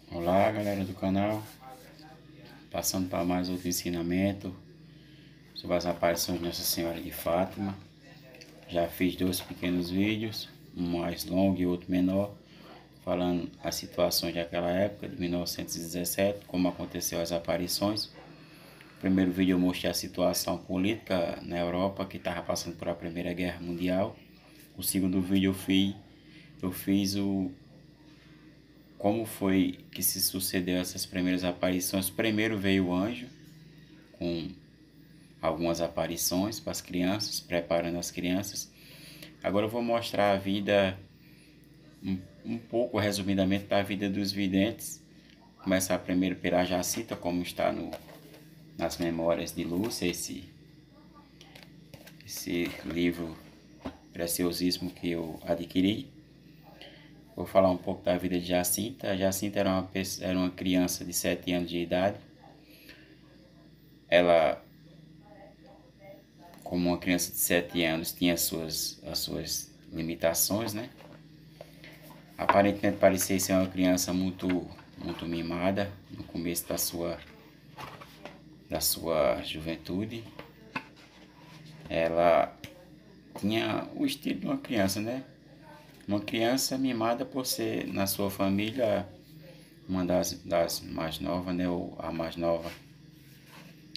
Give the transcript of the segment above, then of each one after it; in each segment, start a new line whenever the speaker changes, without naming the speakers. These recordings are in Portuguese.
Olá, galera do canal, passando para mais outro ensinamento sobre as aparições de Nossa Senhora de Fátima. Já fiz dois pequenos vídeos, um mais longo e outro menor, falando as situações daquela época, de 1917, como aconteceu as aparições. No primeiro vídeo eu mostrei a situação política na Europa, que estava passando por a Primeira Guerra Mundial. O segundo vídeo eu fiz como foi que se sucedeu essas primeiras aparições. Primeiro veio o anjo, com algumas aparições para as crianças, preparando as crianças. Agora eu vou mostrar a vida, um pouco resumidamente, da vida dos videntes. Começar primeiro pela Jacinta, como está nas memórias de Lúcia, esse livro preciosíssimo que eu adquiri. Vou falar um pouco da vida de Jacinta. A Jacinta era uma criança de 7 anos de idade. Ela, como uma criança de 7 anos, tinha as suas limitações, né? Aparentemente parecia ser uma criança muito mimada no começo da sua juventude. Ela tinha o estilo de uma criança, né? Uma criança mimada por ser, na sua família, uma das mais novas, né? Ou a mais nova.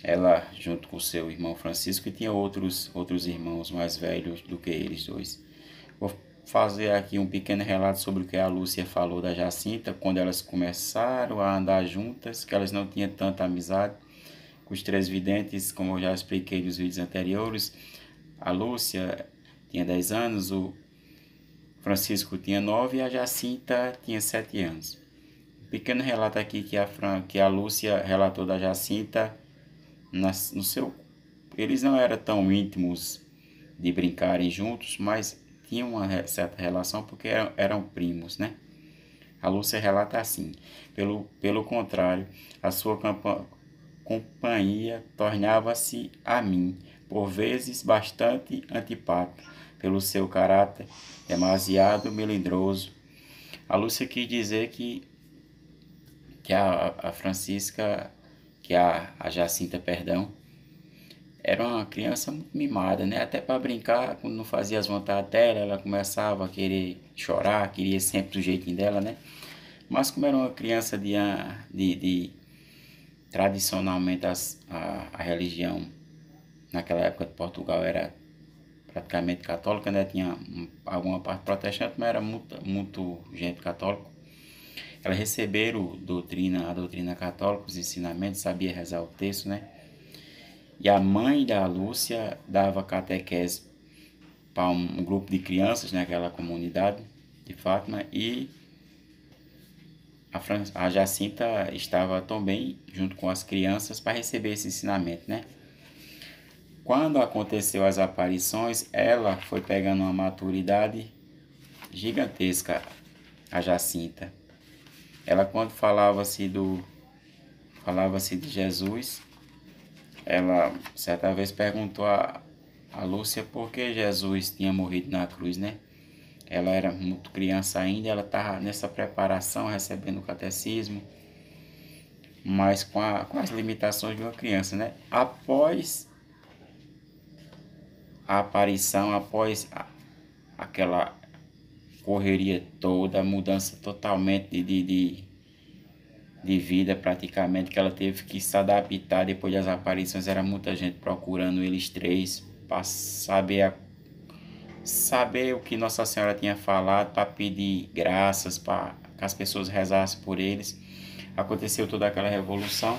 Ela, junto com seu irmão Francisco, e tinha outros irmãos mais velhos do que eles dois. Vou fazer aqui um pequeno relato sobre o que a Lúcia falou da Jacinta, quando elas começaram a andar juntas, que elas não tinham tanta amizade com os três videntes, como eu já expliquei nos vídeos anteriores. A Lúcia tinha 10 anos, o Francisco tinha 9 e a Jacinta tinha 7 anos. Um pequeno relato aqui que a Lúcia relatou da Jacinta. Eles não eram tão íntimos de brincarem juntos, mas tinham uma certa relação porque eram primos, né? A Lúcia relata assim: pelo contrário, a sua companhia tornava-se a mim, por vezes, bastante antipática, pelo seu caráter demasiado melindroso. A Lúcia quis dizer que a Francisca, a Jacinta, perdão, era uma criança muito mimada, né? Até para brincar, quando não fazia as vontades dela, ela começava a querer chorar, queria sempre do jeitinho dela, né? Mas como era uma criança tradicionalmente a religião naquela época de Portugal era praticamente católica, né? Tinha alguma parte protestante, mas era muito gente católica. Elas receberam a doutrina católica, os ensinamentos, sabia rezar o texto, né? E a mãe da Lúcia dava catequese para um grupo de crianças naquela comunidade de Fátima, e a Jacinta estava também junto com as crianças para receber esse ensinamento, né? Quando aconteceu as aparições, ela foi pegando uma maturidade gigantesca, a Jacinta. Ela, quando falava-se de Jesus, ela certa vez perguntou a Lúcia por que Jesus tinha morrido na cruz, né? Ela era muito criança ainda, ela estava nessa preparação, recebendo o catecismo, mas com as limitações de uma criança, né? Após a aparição, após aquela correria toda, a mudança totalmente de vida praticamente, que ela teve que se adaptar depois das aparições. Era muita gente procurando eles três para saber o que Nossa Senhora tinha falado, para pedir graças, para que as pessoas rezassem por eles. Aconteceu toda aquela revolução,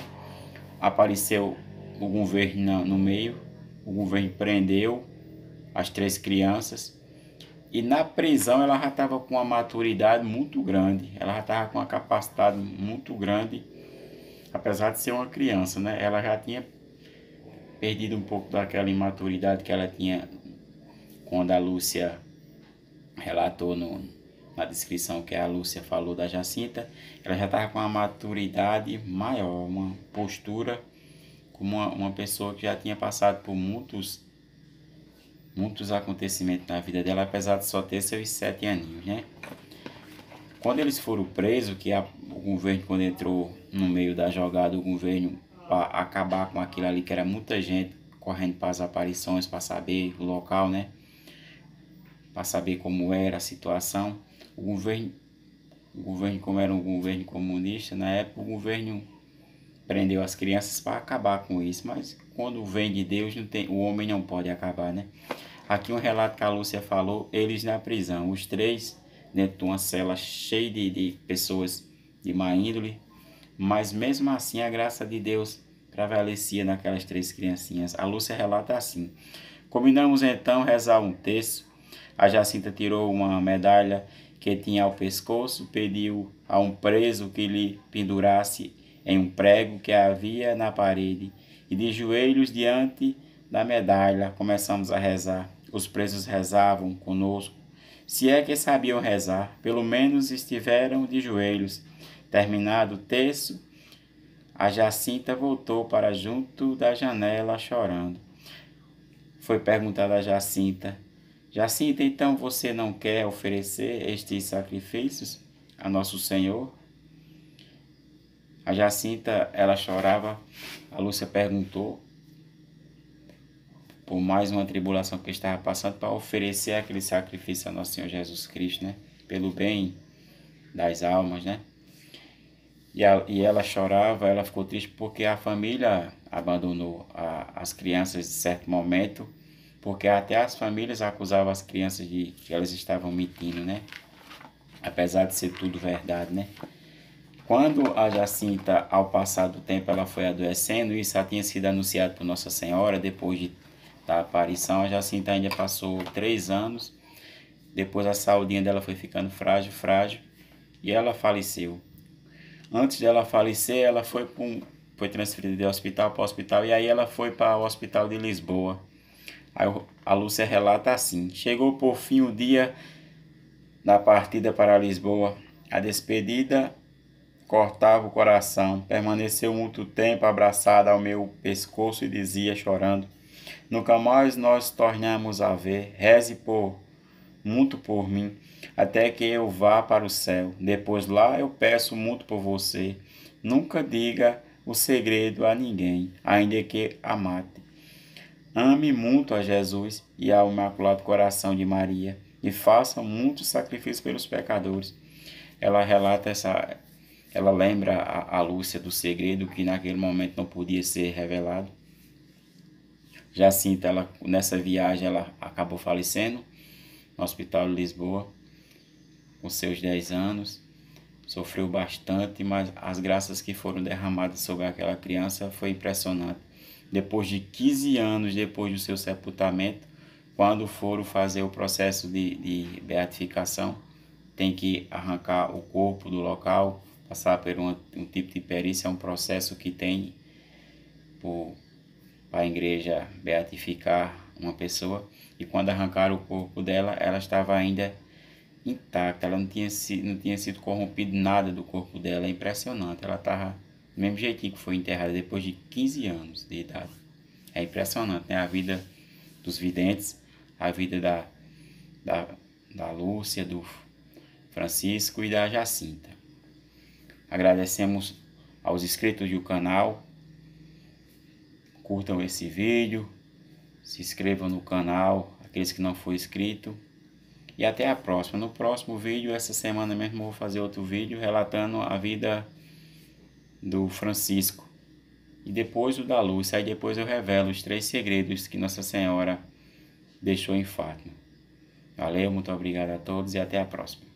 apareceu o governo no meio, o governo prendeu as três crianças, e na prisão ela já estava com uma maturidade muito grande, ela já estava com uma capacidade muito grande, apesar de ser uma criança, né? Ela já tinha perdido um pouco daquela imaturidade que ela tinha quando a Lúcia relatou na descrição que a Lúcia falou da Jacinta. Ela já estava com uma maturidade maior, uma postura como uma pessoa que já tinha passado por muitos acontecimentos na vida dela, apesar de só ter seus 7 aninhos, né? Quando eles foram presos, o governo, quando entrou no meio da jogada, o governo, para acabar com aquilo ali, que era muita gente correndo para as aparições, para saber o local, né? Para saber como era a situação. O governo, como era um governo comunista, na época o governo prendeu as crianças para acabar com isso. Mas quando vem de Deus, o homem não pode acabar, né? Aqui um relato que a Lúcia falou, eles na prisão, os três dentro de uma cela cheia de pessoas de má índole, mas mesmo assim a graça de Deus prevalecia naquelas três criancinhas. A Lúcia relata assim: combinamos então rezar um terço. A Jacinta tirou uma medalha que tinha ao pescoço, pediu a um preso que lhe pendurasse em um prego que havia na parede, e de joelhos diante da medalha começamos a rezar. Os presos rezavam conosco, se é que sabiam rezar, pelo menos estiveram de joelhos. Terminado o terço, a Jacinta voltou para junto da janela chorando. Foi perguntada a Jacinta: Jacinta, então você não quer oferecer estes sacrifícios a Nosso Senhor? A Jacinta, ela chorava. A Lúcia perguntou por mais uma tribulação que estava passando, para oferecer aquele sacrifício a Nosso Senhor Jesus Cristo, né? Pelo bem das almas, né? E ela chorava, ela ficou triste porque a família abandonou as crianças de certo momento, porque até as famílias acusavam as crianças de que elas estavam mentindo, né? Apesar de ser tudo verdade, né? Quando a Jacinta, ao passar do tempo, ela foi adoecendo, isso já tinha sido anunciado por Nossa Senhora, depois da aparição, a Jacinta ainda passou 3 anos, depois a saúde dela foi ficando frágil, e ela faleceu. Antes dela falecer, ela foi transferida de hospital para hospital, e aí ela foi para o hospital de Lisboa. Aí a Lúcia relata assim: chegou por fim o dia da partida para Lisboa. A despedida cortava o coração. Permaneceu muito tempo abraçada ao meu pescoço e dizia, chorando: nunca mais nós tornamos a ver. Reze muito por mim, até que eu vá para o céu. Depois lá eu peço muito por você. Nunca diga o segredo a ninguém, ainda que a mate. Ame muito a Jesus e ao Imaculado Coração de Maria, e faça muito sacrifício pelos pecadores. Ela relata ela lembra a Lúcia do segredo que naquele momento não podia ser revelado. Jacinta, nessa viagem, ela acabou falecendo no Hospital de Lisboa, com seus 10 anos. Sofreu bastante, mas as graças que foram derramadas sobre aquela criança foi impressionante. Depois de 15 anos depois do seu sepultamento, quando foram fazer o processo de beatificação, tem que arrancar o corpo do local, passar por um tipo de perícia, é um processo que tem para a igreja beatificar uma pessoa. E quando arrancaram o corpo dela, ela estava ainda intacta, ela não tinha sido corrompido nada do corpo dela. É impressionante, ela estava do mesmo jeitinho que foi enterrada depois de 15 anos de idade. É impressionante, né? A vida dos videntes, a vida da Lúcia, do Francisco e da Jacinta. Agradecemos aos inscritos do canal, curtam esse vídeo, se inscrevam no canal, aqueles que não foram inscritos, e até a próxima. No próximo vídeo, essa semana mesmo, eu vou fazer outro vídeo relatando a vida do Francisco e depois o da Lúcia. Aí depois eu revelo os 3 segredos que Nossa Senhora deixou em Fátima. Valeu, muito obrigado a todos e até a próxima.